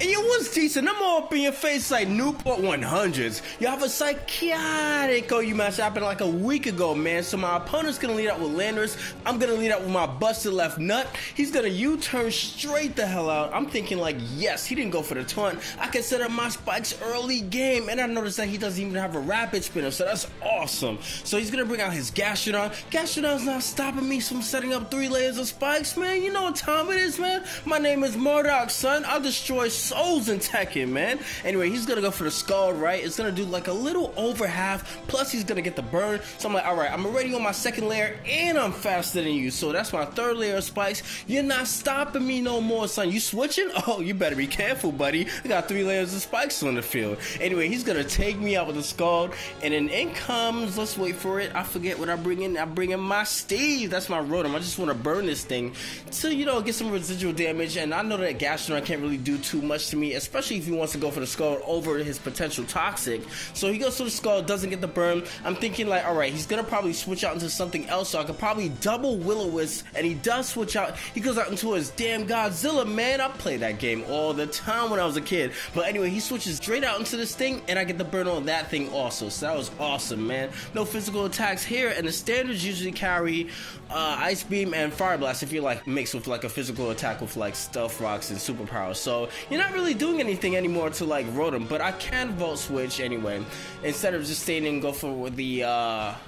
And yo, what's decent? I'm all up in your face like Newport 100s. You have a psychotic OU match happened like a week ago, man. So my opponent's gonna lead out with Landers. I'm gonna lead out with my busted left nut. He's gonna U-turn straight the hell out. I'm thinking like, yes, he didn't go for the taunt. I can set up my spikes early game. And I noticed that he doesn't even have a rapid spinner, so that's awesome. So he's gonna bring out his Gastrodon. Gastrodon's not stopping me from setting up 3 layers of spikes, man. You know what time it is, man. My name is Murdoch, son. I'll destroy souls in Tekken, man. Anyway, he's gonna go for the Scald, right? It's gonna do like a little over half, plus he's gonna get the burn. So I'm like, alright, I'm already on my second layer, and I'm faster than you. So that's my 3rd layer of spikes. You're not stopping me no more, son. You switching? Oh, you better be careful, buddy. I got 3 layers of spikes on the field. Anyway, he's gonna take me out with the Scald, and then in comes, let's wait for it. I forget what I bring in. I bring in my Steve. That's my Rotom. I just want to burn this thing to, you know, get some residual damage. And I know that Gastrodon can't really do too much to me, especially if he wants to go for the Scald over his potential Toxic. So he goes to the Scald, doesn't get the burn. I'm thinking like, alright, he's gonna probably switch out into something else, so I could probably double Will-O-Wisp, and he does switch out. He goes out into his damn Godzilla, man. I played that game all the time when I was a kid. But anyway, he switches straight out into this thing, and I get the burn on that thing also. So that was awesome, man. No physical attacks here, and the standards usually carry Ice Beam and Fire Blast if you're like mixed with like a physical attack with like Stealth Rocks and Superpowers. So you're not really doing anything anymore to like Rotom, but I can Volt Switch anyway instead of just staying and go for the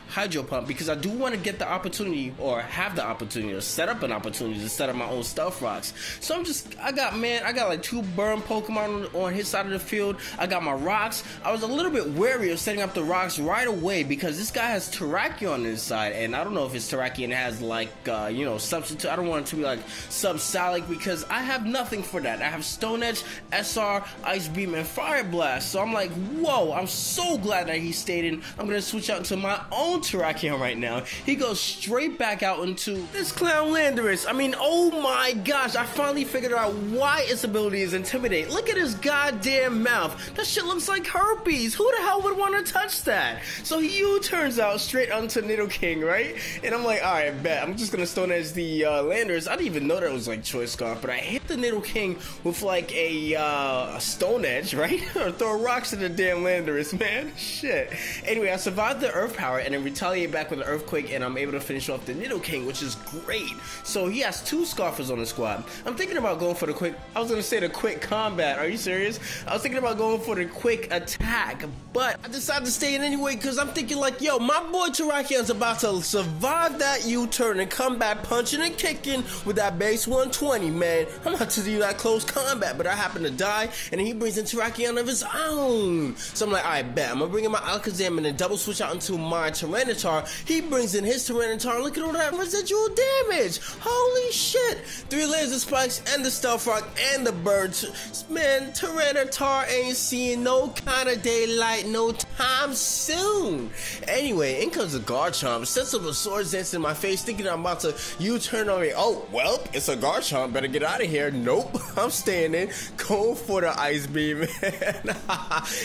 Hydro Pump, because I do want to get the opportunity, or have the opportunity, or set up an opportunity to set up my own Stealth Rocks. So I got like 2 burn Pokemon on his side of the field. I got my rocks. I was a little bit wary of setting up the rocks right away because this guy has Terrakion on his side, and I don't know if his Terrakion has like you know, substitute. I don't want it to be like Subsalic because I have nothing for that. I have Stone Edge, SR, Ice Beam, and Fire Blast. So I'm like, whoa, I'm so glad that he stayed in. I'm gonna switch out into my own Terrakion right now. He goes straight back out into this Clown Landorus. I mean, oh my gosh, I finally figured out why its ability is Intimidate. Look at his goddamn mouth. That shit looks like herpes. Who the hell would want to touch that? So he U-turns out straight onto Nidoking, right? And I'm like, alright, bet. I'm just gonna Stone Edge the Landers. I didn't even know that was like Choice Scarf, but I hit the Nidoking with like a Stone Edge, right? Or throw rocks at the damn Landorus, man. Shit. Anyway, I survived the Earth Power and then retaliate back with an Earthquake, and I'm able to finish off the Nidoking, which is great. So he has 2 Scarfers on the squad. I'm thinking about going for the quick, I was gonna say the quick combat. Are you serious? I was thinking about going for the quick attack, but I decided to stay in anyway because I'm thinking like, yo, my boy Terrakion's about to survive that U-turn and come back punching and kicking with that base 120, man. I'm about to do that close combat, but I happen to die, and then he brings in Terrakion of his own. So I'm like, alright, bet. I'm gonna bring in my Alakazam and then double switch out into my Tyranitar. He brings in his Tyranitar. Look at all that residual damage. Holy shit. 3 layers of spikes and the Stealth Rock and the birds. Man, Tyranitar ain't seeing no kind of daylight no time soon. Anyway, in comes the Garchomp. Sets up a Swords Dance in my face, thinking I'm about to U-turn on me. Oh, well, it's a Garchomp. Better get out of here. Nope. I'm staying in. Going for the Ice Beam, man.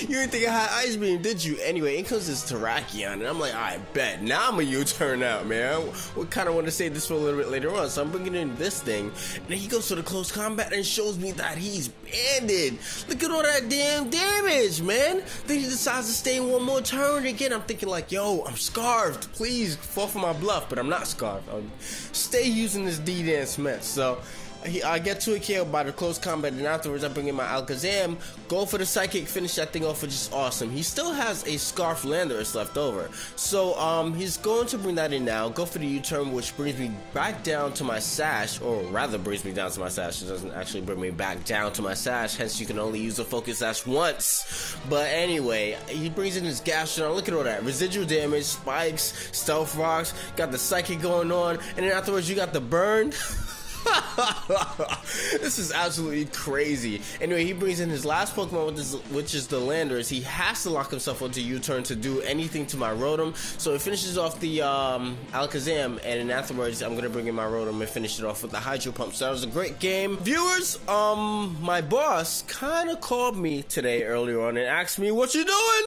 You didn't think I had Ice Beam, did you? Anyway, in comes this Terrakion, and I'm like, I bet. Now I'm a U-turn out, man. We kind of want to save this for a little bit later on, so I'm bringing in this thing. And then he goes to the close combat and shows me that he's banded. Look at all that damn damage, man. Then he decides to stay in one more turn again. I'm thinking like, yo, I'm scarfed. Please fall for my bluff, but I'm not scarfed. I'll stay using this D-Dance mess. So I get to a KO by the close combat, and afterwards I bring in my Alakazam, go for the Psychic, finish that thing off, which is awesome. He still has a Scarf Landorus left over, so he's going to bring that in now, go for the U-turn, which brings me back down to my Sash, or rather brings me down to my Sash. It doesn't actually bring me back down to my Sash, hence you can only use the Focus Sash once. But anyway, he brings in his Gastrodon. Look at all that residual damage, spikes, Stealth Rocks, got the Psychic going on, and then afterwards you got the burn. This is absolutely crazy. Anyway, he brings in his last Pokemon, which is the Landorus. He has to lock himself onto U-turn to do anything to my Rotom. So he finishes off the Alakazam, and then afterwards I'm gonna bring in my Rotom and finish it off with the Hydro Pump. So that was a great game. Viewers, my boss kind of called me today earlier on and asked me, what you doing?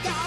got